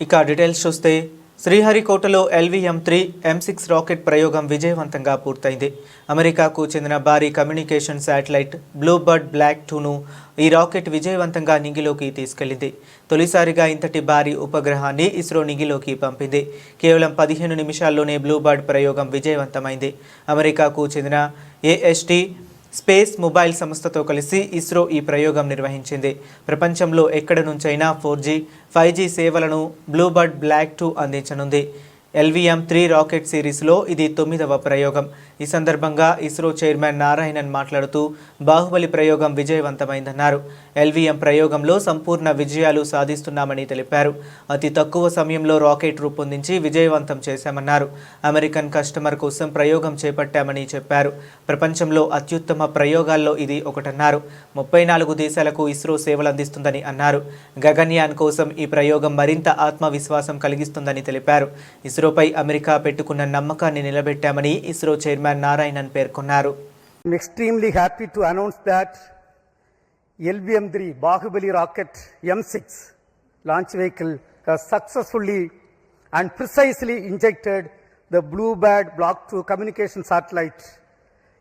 ఇక డీటెయిల్స్ చూస్తే శ్రీహరికోటలో LVM-3 M6 rocket ప్రయోగం విజయవంతంగా పూర్తయింది. అమెరికాకు చెందిన భారీ కమ్యూనికేషన్ శాటిలైట్ బ్లూ బర్డ్ బ్లాక్2ను ఈ రాకెట్ విజయవంతంగా నింగిలోకి తీసుకెళ్లింది. తొలిసారిగా ఇంతటి భారీ ఉపగ్రహాన్ని ఇస్రో నింగిలోకి పంపింది. కేవలం 15 నిమిషాల్లోనే బ్లూ బర్డ్ ప్రయోగం విజయవంతమైంది. అమెరికాకు చెందిన AST స్పేస్ మొబైల్ సంస్థతో కలిసి ఇస్రో ఈ ప్రయోగం నిర్వహించింది. ప్రపంచంలో ఎక్కడి నుంచైనా 4G, 5G సేవలను బ్లూ బర్డ్ బ్లాక్2 అందించనుంది. LVM-3 రాకెట్ సిరీస్లో ఇది 9వ ప్రయోగం. ఈ సందర్భంగా ఇస్రో చైర్మన్ నారాయణన్ మాట్లాడుతూ బాహుబలి ప్రయోగం విజయవంతమైందన్నారు. LVM ప్రయోగంలో సంపూర్ణ విజయాలు సాధిస్తున్నామని తెలిపారు. అతి తక్కువ సమయంలో రాకెట్ రూపొందించి విజయవంతం చేశామన్నారు. అమెరికన్ కస్టమర్ కోసం ప్రయోగం చేపట్టామని చెప్పారు. ప్రపంచంలో అత్యుత్తమ ప్రయోగాల్లో ఇది ఒకటన్నారు. 34 దేశాలకు ఇస్రో సేవలు అందిస్తుందని అన్నారు. గగన్యాన్ కోసం ఈ ప్రయోగం మరింత ఆత్మవిశ్వాసం కలిగిస్తుందని తెలిపారు. ఇస్రోపై అమెరికా పెట్టుకున్న నమ్మకాన్ని నిలబెట్టామని ఇస్రో చైర్మన్ నారాయణన్ పేర్కొన్నారు. I'm extremely happy to announce that LVM-3 Bahubali rocket M6 launch vehicle has successfully and precisely injected the Blue Bird Block2 communication satellite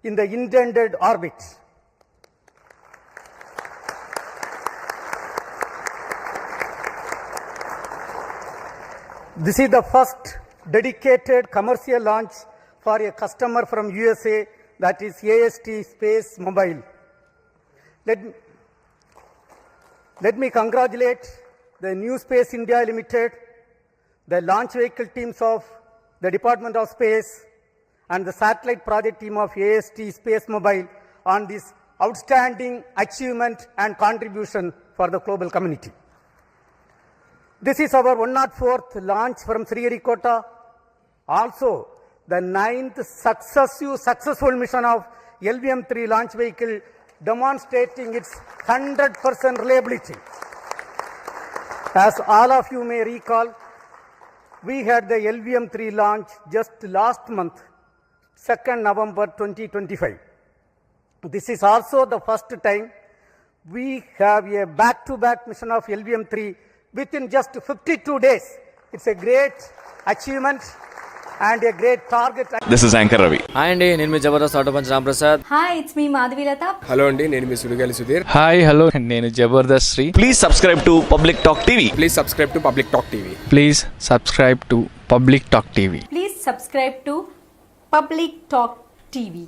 in the intended orbit. This is the first dedicated commercial launch for a customer from USA, that is AST Space Mobile. Let me congratulate the New Space India Limited, the launch vehicle teams of the Department of Space and the satellite project team of AST Space Mobile on this outstanding achievement and contribution for the global community. This is our 104th launch from Sriharikota, also the 9th successful mission of LVM-3 launch vehicle, demonstrating its 100% reliability. As all of you may recall, we had the LVM-3 launch just last month, 2nd November 2025. This is also the first time we have a back-to-back mission of LVM-3 within just 52 days. It's a great achievement and a great target. This is Anchor Ravi. Hi అండి, నేను మీ Jabardasth auto punch Ram Prasad. Hi, it's me Madhavilatha. Hello అండి, నేను మీ Sudigali Sudheer. Hi hello, నేను Jabardasth Sri. Please subscribe to Public Talk TV. Please subscribe to Public Talk TV. Please subscribe to Public Talk TV. Please subscribe to Public Talk TV.